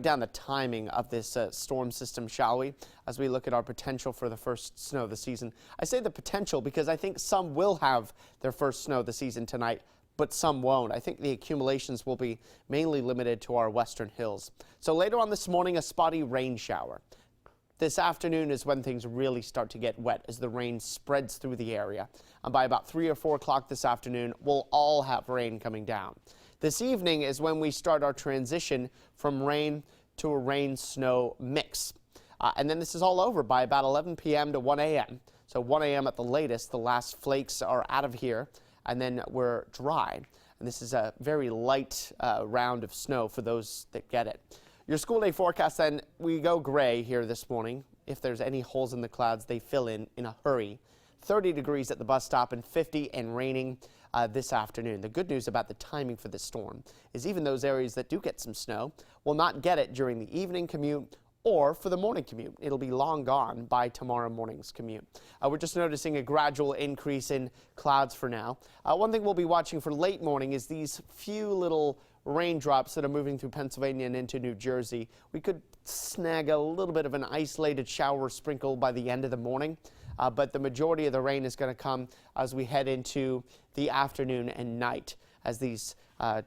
down the timing of this storm system, shall we, as we look at our potential for the first snow of the season. I say the potential because I think some will have their first snow of the season tonight, but some won't. I think the accumulations will be mainly limited to our western hills. So later on this morning, a spotty rain shower. This afternoon is when things really start to get wet as the rain spreads through the area. And by about 3 or 4 o'clock this afternoon, we'll all have rain coming down. This evening is when we start our transition from rain to a rain-snow mix. And then this is all over by about 11 p.m. to 1 a.m. So 1 a.m. at the latest, the last flakes are out of here, and then we're dry. And this is a very light round of snow for those that get it. Your school day forecast, then, we go gray here this morning. If there's any holes in the clouds, they fill in a hurry. 30 degrees at the bus stop and 50 and raining this afternoon. The good news about the timing for this storm is even those areas that do get some snow will not get it during the evening commute or for the morning commute. It'll be long gone by tomorrow morning's commute. We're just noticing a gradual increase in clouds for now. One thing we'll be watching for late morning is these few little raindrops that are moving through Pennsylvania and into New Jersey. We could snag a little bit of an isolated shower sprinkle by the end of the morning, but the majority of the rain is going to come as we head into the afternoon and night, as these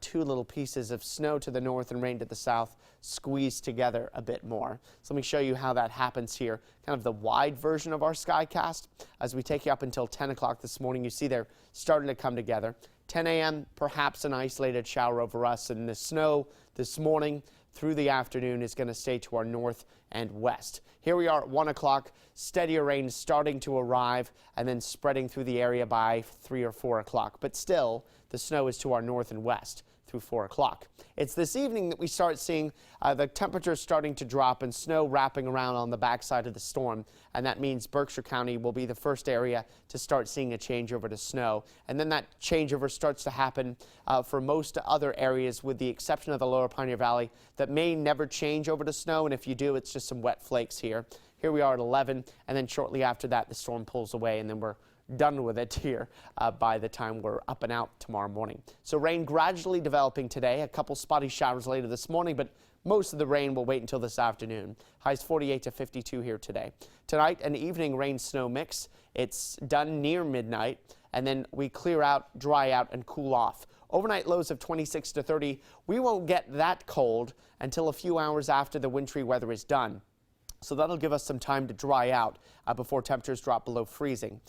two little pieces of snow to the north and rain to the south squeeze together a bit more. So let me show you how that happens here, kind of the wide version of our skycast. As we take you up until 10 o'clock this morning, you see they're starting to come together. 10 a.m., perhaps an isolated shower over us, and the snow this morning through the afternoon is going to stay to our north and west. Here we are at 1 o'clock, steadier rain starting to arrive and then spreading through the area by 3 or 4 o'clock. But still, the snow is to our north and west through 4 o'clock. It's this evening that we start seeing the temperatures starting to drop and snow wrapping around on the backside of the storm. And that means Berkshire County will be the first area to start seeing a changeover to snow. And then that changeover starts to happen for most other areas, with the exception of the lower Pioneer Valley, that may never change over to snow. And if you do, it's just some wet flakes here. Here we are at 11, and then shortly after that, the storm pulls away, and then we're done with it here by the time we're up and out tomorrow morning. So rain gradually developing today, a couple spotty showers later this morning, but most of the rain will wait until this afternoon. Highs 48 to 52 here today. Tonight, an evening rain-snow mix. It's done near midnight, and then we clear out, dry out, and cool off. Overnight lows of 26 to 30. We won't get that cold until a few hours after the wintry weather is done. So that'll give us some time to dry out before temperatures drop below freezing.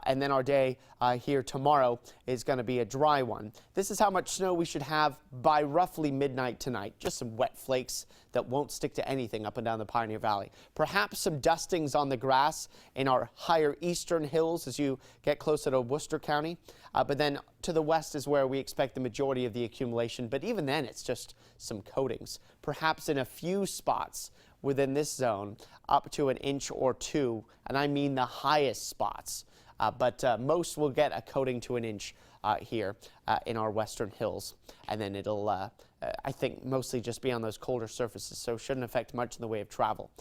And then our day here tomorrow is going to be a dry one. This is how much snow we should have by roughly midnight tonight. Just some wet flakes that won't stick to anything up and down the Pioneer Valley. Perhaps some dustings on the grass in our higher eastern hills as you get closer to Worcester County. But then to the west is where we expect the majority of the accumulation. But even then, it's just some coatings. Perhaps in a few spots within this zone up to an inch or two, and I mean the highest spots. But most will get a coating to an inch here in our western hills. And then it'll, I think, mostly just be on those colder surfaces, so shouldn't affect much in the way of travel.